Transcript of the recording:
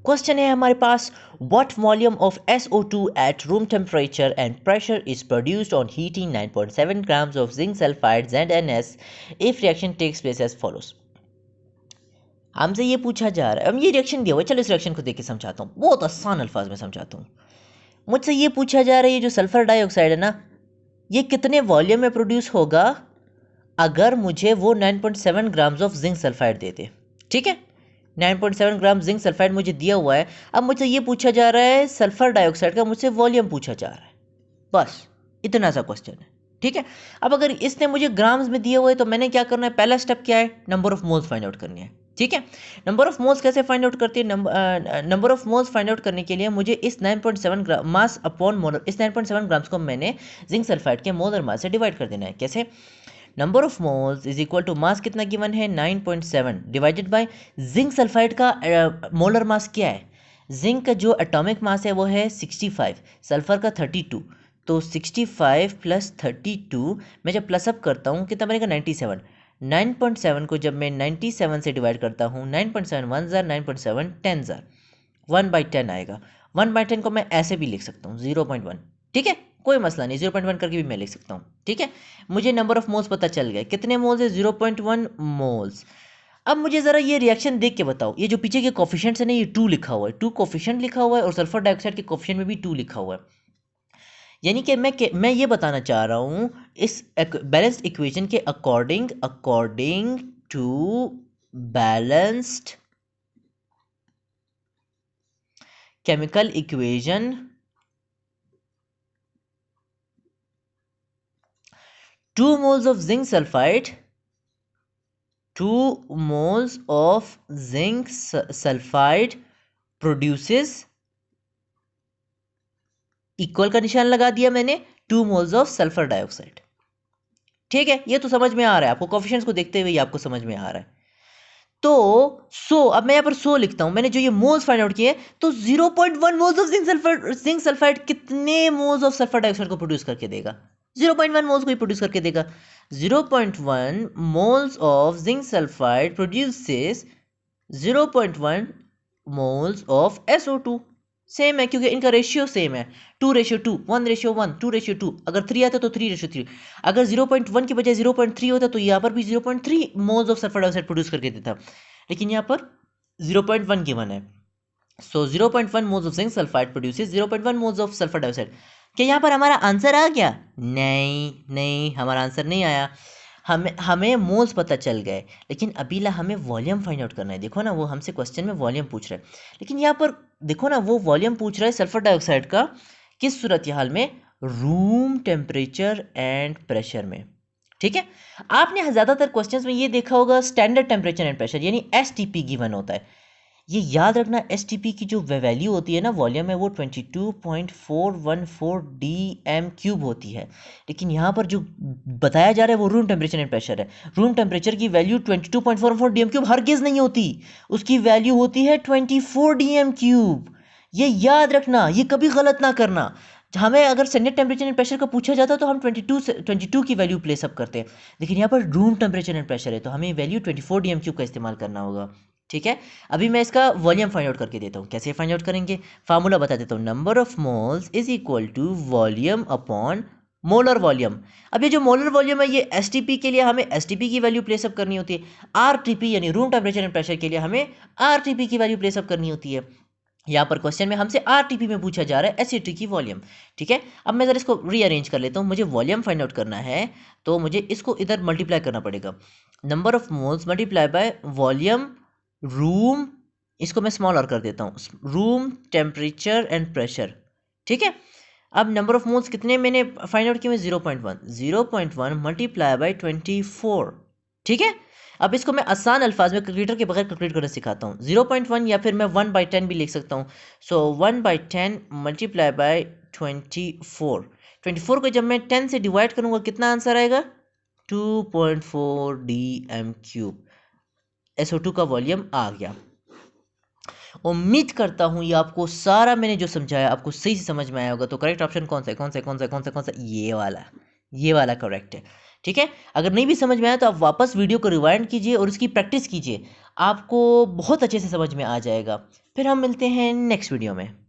Question है हमारे पास, what volume of SO2 at room temperature and pressure is produced on heating 9.7 grams of zinc sulphide ZnS if reaction takes place as follows. हमसे ये पूछा जा रहा है, हम ये रिएक्शन दिया हुआ है, चलो इस रिएक्शन को देख के समझाता हूँ, बहुत आसान अल्फाज में समझाता हूँ। मुझसे ये पूछा जा रहा है, ये जो सल्फर डाइऑक्साइड है ना, ये कितने वॉल्यूम में प्रोड्यूस होगा अगर मुझे वो 9.7 ग्राम्स ऑफ जिंक सल्फाइड दे दे। ठीक है, 9.7 ग्राम जिंक सल्फाइड मुझे दिया हुआ है। अब मुझसे ये पूछा जा रहा है सल्फर डाइऑक्साइड का, मुझसे वॉल्यूम पूछा जा रहा है, बस इतना सा क्वेश्चन है। ठीक है, अब अगर इसने मुझे ग्राम्स में दिया हुआ है तो मैंने क्या करना है, पहला स्टेप क्या है, number of moles find out करनी है। ठीक है, नंबर ऑफ मोल्स कैसे फाइंड आउट करती है, number of moles find out करने के लिए मुझे इस 9.7 ग्राम मास अपॉन मोलर, इस 9.7 ग्राम्स को मैंने जिंक सल्फाइड के मोलर मास से डिवाइड कर देना है। कैसे, number of moles is equal to mass कितना गिवन है 9.7 डिवाइडेड बाय जिंक सल्फाइड का मोलर मास क्या है, जिंक का जो एटॉमिक मास है वो है 65, सल्फर का 32, तो 65 प्लस 32 मैं जब प्लस अप करता हूँ कितना बनेगा 97। 9.7 को जब मैं 97 से डिवाइड करता हूँ, 9.7 1 ज़ार, 9.7 10 ज़ार, 1/10 आएगा। 1/10 को मैं ऐसे भी लिख सकता हूँ 0.1। ठीक है, कोई मसला नहीं, 0.1 करके भी मैं लिख सकता हूँ। ठीक है, मुझे नंबर ऑफ मोल्स पता चल गए, कितने मोल्स है 0.1 मोल्स। अब मुझे ज़रा ये रिएक्शन देख के बताओ, ये जो पीछे के कोफिशिएंट्स है ना, ये 2 लिखा हुआ है, 2 कोफिशिएंट लिखा हुआ है और सल्फर डाइऑक्साइड के कोफिशिएंट में भी 2 लिखा हुआ है। यानी कि मैं ये बताना चाह रहा हूँ इस बैलेंस्ड इक्वेशन के according to balanced chemical equation, 2 moles of zinc sulfide, 2 moles of zinc sulfide produces, equal का निशान लगा दिया मैंने, 2 moles of sulfur dioxide। ठीक है, ये तो समझ में आ रहा है आपको, कोफिशिएंट्स को देखते हुए आपको समझ में आ रहा है। तो अब मैं यहाँ पर 100 लिखता हूं, मैंने जो ये मोल्स फाइंड आउट किए, तो 0.1 मोल्स ऑफ जिंक सल्फाइड कितने मोल्स ऑफ सल्फर डाइऑक्साइड को प्रोड्यूस करके देगा, 0.1 मोल्स को ही प्रोड्यूस करके देगा। 0.1 moles of zinc sulphide produces 0.1 moles of SO2। Same है क्योंकि इनका रेशियो सेम है, 2:2, 1:1, 2:2। अगर 3 आता तो 3:3। अगर 0.1 की बजाय 0.3 होता तो यहाँ पर भी 0.3 moles of sulphur dioxide produce करके देता, लेकिन यहाँ पर 0.1 गिवन है। सो 0.1 moles of zinc sulphide produces 0.1 moles of sulphur dioxide. क्या यहाँ पर हमारा आंसर आ गया? नहीं, हमारा आंसर नहीं आया। हमें मोल्स पता चल गए, लेकिन अभी हमें वॉल्यूम फाइंड आउट करना है। देखो ना, वो हमसे क्वेश्चन में वॉल्यूम पूछ रहा है, लेकिन यहाँ पर देखो ना, वो वॉल्यूम पूछ रहा है सल्फर डाइऑक्साइड का किस सूरत हाल में, रूम टेम्परेचर एंड प्रेशर में। ठीक है, आपने ज़्यादातर क्वेश्चंस में ये देखा होगा स्टैंडर्ड टेम्परेचर एंड प्रेशर यानी STP गिवन होता है। ये याद रखना, STP की जो वैल्यू होती है ना, वॉल्यूम है, वो 22.414 dm³ होती है, लेकिन यहाँ पर जो बताया जा रहा है वो रूम टेम्परेचर एंड प्रेशर है। रूम टेम्परेचर की वैल्यू 22.414 dm³ हरगिज नहीं होती, उसकी वैल्यू होती है 24 dm³। ये याद रखना, ये कभी गलत ना करना। हमें अगर स्टैंडर्ड टेम्परेचर एंड प्रेशर का पूछा जाता तो हम 22 की वैल्यू प्लेस अप करते हैं, लेकिन यहाँ पर रूम टेम्परेचर एंड प्रेशर है तो हमें वैल्यू 24 dm³ का इस्तेमाल करना होगा। ठीक है, अभी मैं इसका वॉल्यूम फाइंड आउट करके देता हूँ। कैसे फाइंड आउट करेंगे, फार्मूला बता देता हूँ, number of moles is equal to volume upon molar volume. अब ये जो मोलर वॉल्यूम है ये STP के लिए हमें STP की वैल्यू प्लेस अप करनी होती है, RTP यानी रूम टेम्परेचर एंड प्रेशर के लिए हमें RTP की वैल्यू प्लेस अप करनी होती है। यहाँ पर क्वेश्चन में हमसे RTP में पूछा जा रहा है SCT की वॉल्यूम। ठीक है, अब मैं जरा इसको रीअरेंज कर लेता हूँ। मुझे वॉल्यूम फाइंड आउट करना है तो मुझे इसको इधर मल्टीप्लाई करना पड़ेगा, number of moles multiply by volume room, इसको मैं स्मॉल r कर देता हूँ, रूम टेम्परेचर एंड प्रेशर। ठीक है, अब नंबर ऑफ मोल्स कितने मैंने फाइंड आउट किए, 0.1 मल्टीप्लाई बाय 24। ठीक है, अब इसको मैं आसान अल्फाज में कैलकुलेटर के बगैर कैलकुलेट करना सिखाता हूँ। 0.1 या फिर मैं 1/10 भी लिख सकता हूँ। सो 1/10 मल्टीप्लाई बाय 24। 24 को जब मैं 10 से डिवाइड करूँगा कितना आंसर आएगा, 2.4 dm³। SO2 का वॉल्यूम आ गया। उम्मीद करता हूँ ये आपको सारा मैंने जो समझाया आपको सही से समझ में आया होगा। तो करेक्ट ऑप्शन कौन सा है, कौन सा, ये वाला करेक्ट है। ठीक है, अगर नहीं भी समझ में आया तो आप वापस वीडियो को रिवाइंड कीजिए और उसकी प्रैक्टिस कीजिए। आपको बहुत अच्छे से समझ में आ जाएगा। फिर हम मिलते हैं नेक्स्ट वीडियो में।